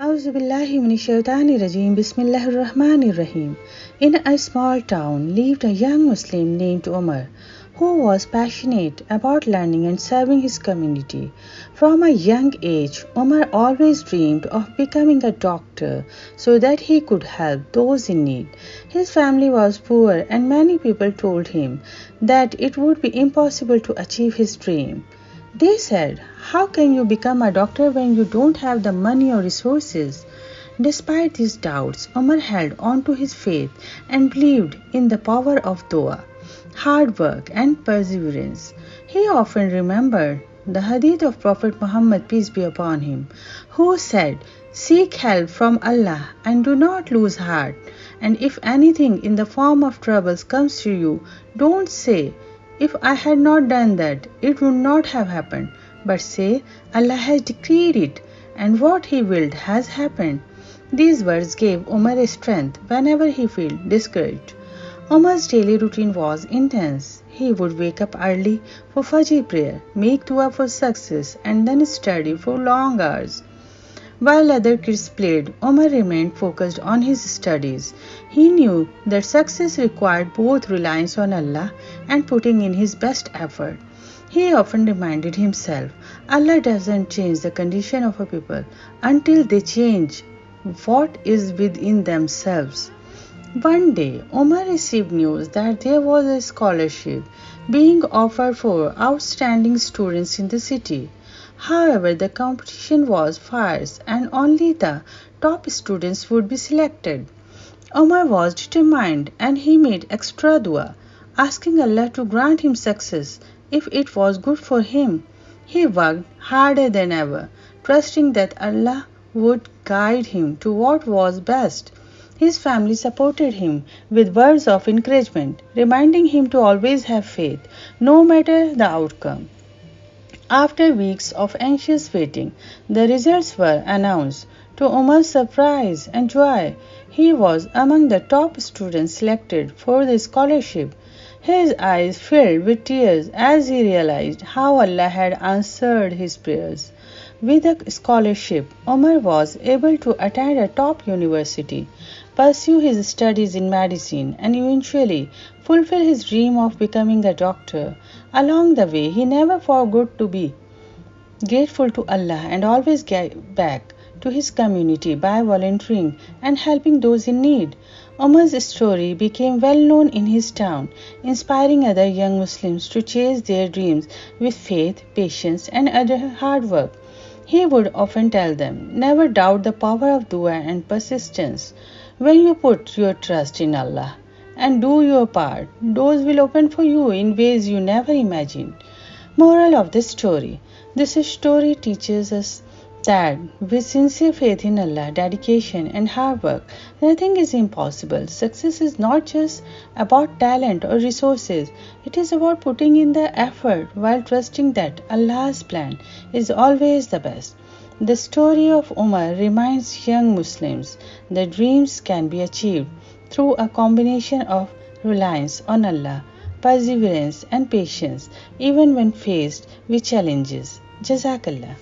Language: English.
Auzubillahiminashaitanirajim. Bismillahirrahmanirrahim. In a small town lived a young Muslim named Umar, who was passionate about learning and serving his community. From a young age, Umar always dreamed of becoming a doctor so that he could help those in need. His family was poor, and many people told him that it would be impossible to achieve his dream. They said, "How can you become a doctor when you don't have the money or resources?" Despite these doubts, Umar held on to his faith and believed in the power of dua, hard work, and perseverance. He often remembered the hadith of Prophet Muhammad, peace be upon him, who said, "Seek help from Allah and do not lose heart. And if anything in the form of troubles comes to you, don't say, 'If I had not done that, it would not have happened,' but say, 'Allah has decreed it, and what He willed has happened.'" These words gave Umar a strength whenever he felt discouraged. Umar's daily routine was intense. He would wake up early for Fajr prayer, make dua for success, and then study for long hours. While other kids played, Umar remained focused on his studies. He knew that success required both reliance on Allah and putting in his best effort. He often reminded himself, Allah doesn't change the condition of a people until they change what is within themselves. One day, Umar received news that there was a scholarship being offered for outstanding students in the city. However, the competition was fierce and only the top students would be selected. Umar was determined and he made extra dua, asking Allah to grant him success if it was good for him. He worked harder than ever, trusting that Allah would guide him to what was best. His family supported him with words of encouragement, reminding him to always have faith, no matter the outcome. After weeks of anxious waiting, the results were announced. To Umar's surprise and joy, he was among the top students selected for the scholarship. His eyes filled with tears as he realized how Allah had answered his prayers. With the scholarship, Umar was able to attend a top university, pursue his studies in medicine, and eventually fulfill his dream of becoming a doctor. Along the way, he never forgot to be grateful to Allah and always gave back to his community by volunteering and helping those in need. Umar's story became well known in his town, inspiring other young Muslims to chase their dreams with faith, patience, and hard work. He would often tell them, "Never doubt the power of dua and persistence. When you put your trust in Allah and do your part, doors will open for you in ways you never imagined." Moral of this story: this story teaches us that with sincere faith in Allah, dedication, and hard work, nothing is impossible. Success is not just about talent or resources, it is about putting in the effort while trusting that Allah's plan is always the best. The story of Umar reminds young Muslims that dreams can be achieved through a combination of reliance on Allah, perseverance, and patience, even when faced with challenges. Jazakallah.